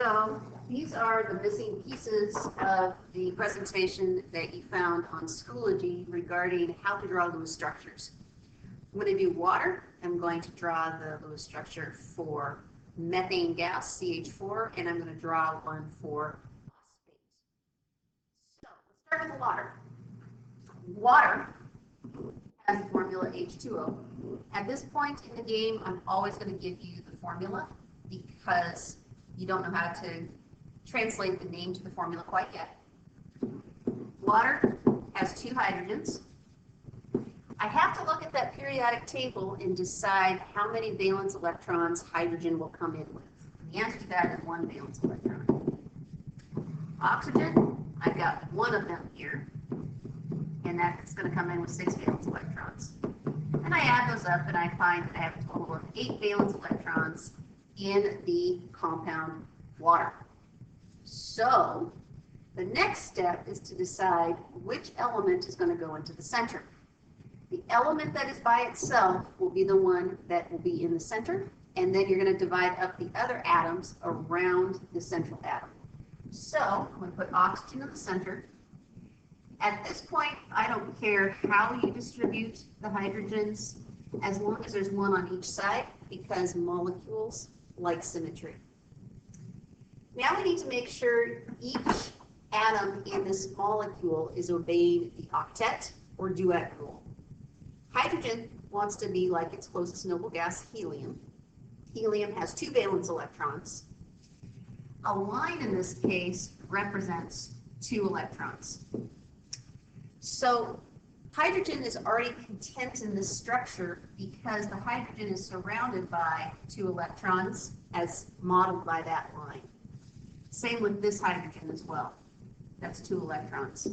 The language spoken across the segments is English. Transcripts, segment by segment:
So these are the missing pieces of the presentation that you found on Schoology regarding how to draw Lewis structures. I'm going to do water. I'm going to draw the Lewis structure for methane gas, CH4, and I'm going to draw one for phosphate. So let's start with the water. Water has the formula H2O. At this point in the game, I'm always going to give you the formula because you don't know how to translate the name to the formula quite yet. Water has 2 hydrogens. I have to look at that periodic table and decide how many valence electrons hydrogen will come in with. And the answer to that is 1 valence electron. Oxygen, I've got 1 of them here, and that's going to come in with 6 valence electrons. And I add those up and I find that I have a total of 8 valence electrons in the compound water. So the next step is to decide which element is going to go into the center. The element that is by itself will be the one that will be in the center, and then you're going to divide up the other atoms around the central atom. So I'm going to put oxygen in the center. At this point, I don't care how you distribute the hydrogens, as long as there's 1 on each side, because molecules like symmetry. Now we need to make sure each atom in this molecule is obeying the octet or duet rule. Hydrogen wants to be like its closest noble gas, helium. Helium has 2 valence electrons. A line in this case represents 2 electrons. So hydrogen is already content in this structure because the hydrogen is surrounded by 2 electrons as modeled by that line. Same with this hydrogen as well. That's 2 electrons.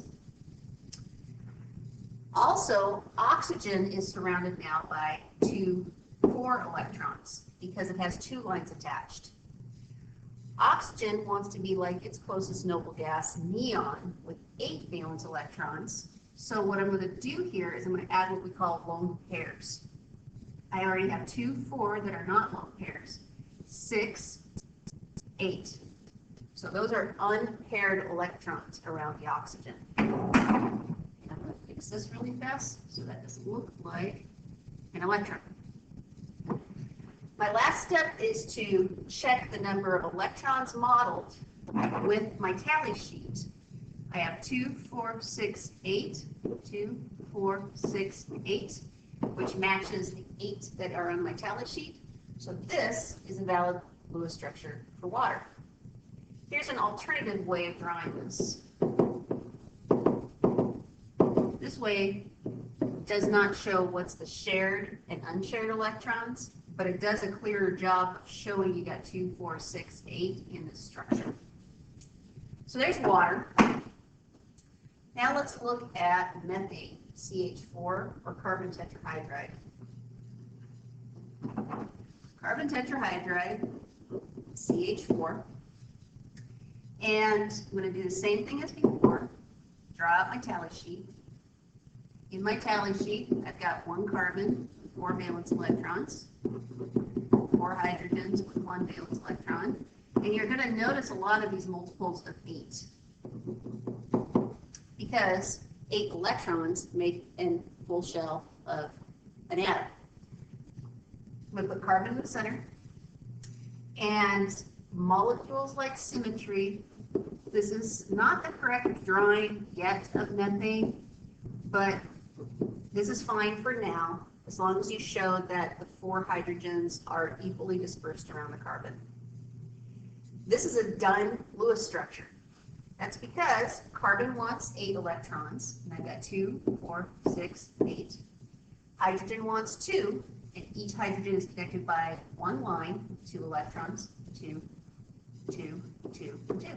Also, oxygen is surrounded now by 4 electrons because it has 2 lines attached. Oxygen wants to be like its closest noble gas, neon, with 8 valence electrons. So what I'm going to do here is I'm going to add what we call lone pairs. I already have 2 4 that are not lone pairs. 6, 8. So those are unpaired electrons around the oxygen. I'm going to fix this really fast so that doesn't look like an electron. My last step is to check the number of electrons modeled with my tally sheet. I have 2, 4, 6, 8, 2, 4, 6, 8, which matches the 8 that are on my tally sheet. So this is a valid Lewis structure for water. Here's an alternative way of drawing this. This way does not show what's the shared and unshared electrons, but it does a clearer job of showing you got 2, 4, 6, 8 in this structure. So there's water. Now let's look at methane, CH4, or carbon tetrahydride. Carbon tetrahydride, CH4. And I'm going to do the same thing as before. Draw out my tally sheet. In my tally sheet, I've got 1 carbon with 4 valence electrons, 4 hydrogens with 1 valence electron, and you're going to notice a lot of these multiples of 8 because 8 electrons make a full shell of an atom. I'm going to put carbon in the center, and molecules like symmetry. This is not the correct drawing yet of methane, but this is fine for now, as long as you show that the 4 hydrogens are equally dispersed around the carbon. This is a done Lewis structure. That's because carbon wants 8 electrons, and I've got 2, 4, 6, 8. Hydrogen wants 2, and each hydrogen is connected by 1 line, 2 electrons, 2, 2, 2, 2.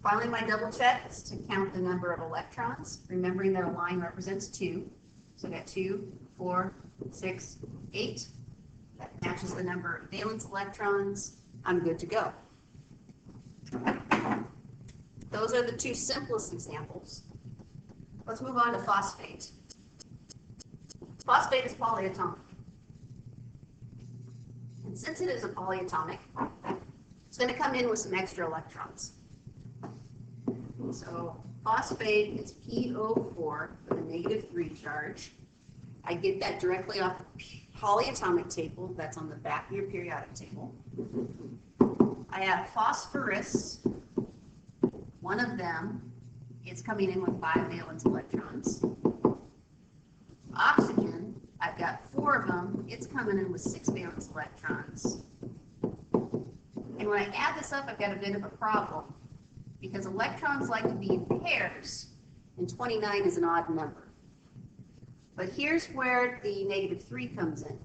Finally, my double check is to count the number of electrons, remembering that a line represents 2. So I got 2, 4, 6, 8. That matches the number of valence electrons. I'm good to go. Those are the 2 simplest examples. Let's move on to phosphate. Phosphate is polyatomic. And since it is a polyatomic, It's going to come in with some extra electrons. So phosphate is PO4 with a -3 charge. I get that directly off the polyatomic table that's on the back of your periodic table. I have phosphorus. One of them is coming in with 5 valence electrons. Oxygen, I've got 4 of them. It's coming in with 6 valence electrons. And when I add this up, I've got a bit of a problem because electrons like to be in pairs, and 29 is an odd number. But here's where the -3 comes in.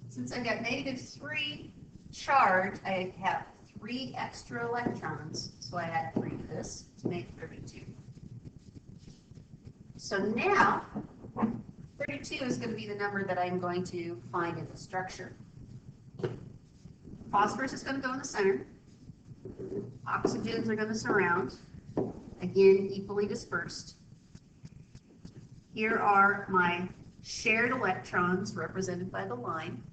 Since I've got -3 charge, I have 3 extra electrons, so I add 3 to this to make 32. So now, 32 is going to be the number that I'm going to find in the structure. Phosphorus is going to go in the center. Oxygens are going to surround, again, equally dispersed. Here are my shared electrons represented by the line.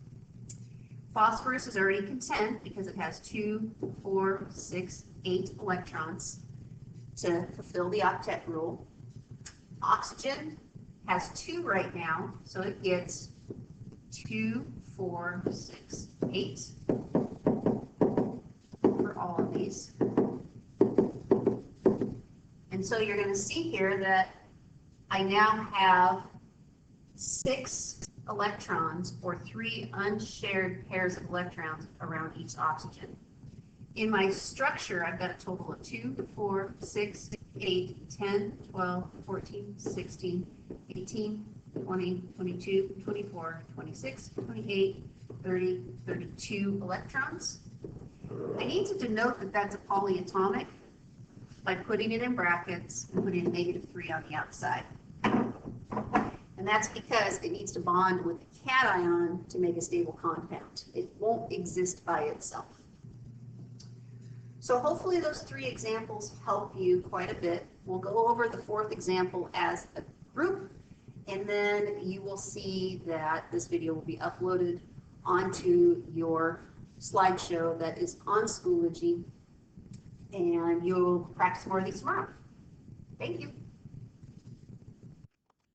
Phosphorus is already content because it has 2, 4, 6, 8 electrons to fulfill the octet rule. Oxygen has 2 right now, so it gets 2, 4, 6, 8 for all of these. And so you're going to see here that I now have 6 electrons, or 3 unshared pairs of electrons around each oxygen. In my structure, I've got a total of 2, 4, 6, 8, 10, 12, 14, 16, 18, 20, 22, 24, 26, 28, 30, 32 electrons. I need to denote that that's a polyatomic by putting it in brackets and putting a -3 on the outside. And that's because it needs to bond with a cation to make a stable compound. It won't exist by itself. So hopefully those 3 examples help you quite a bit. We'll go over the 4th example as a group, and then you will see that this video will be uploaded onto your slideshow that is on Schoology, and you'll practice more of these tomorrow. Thank you.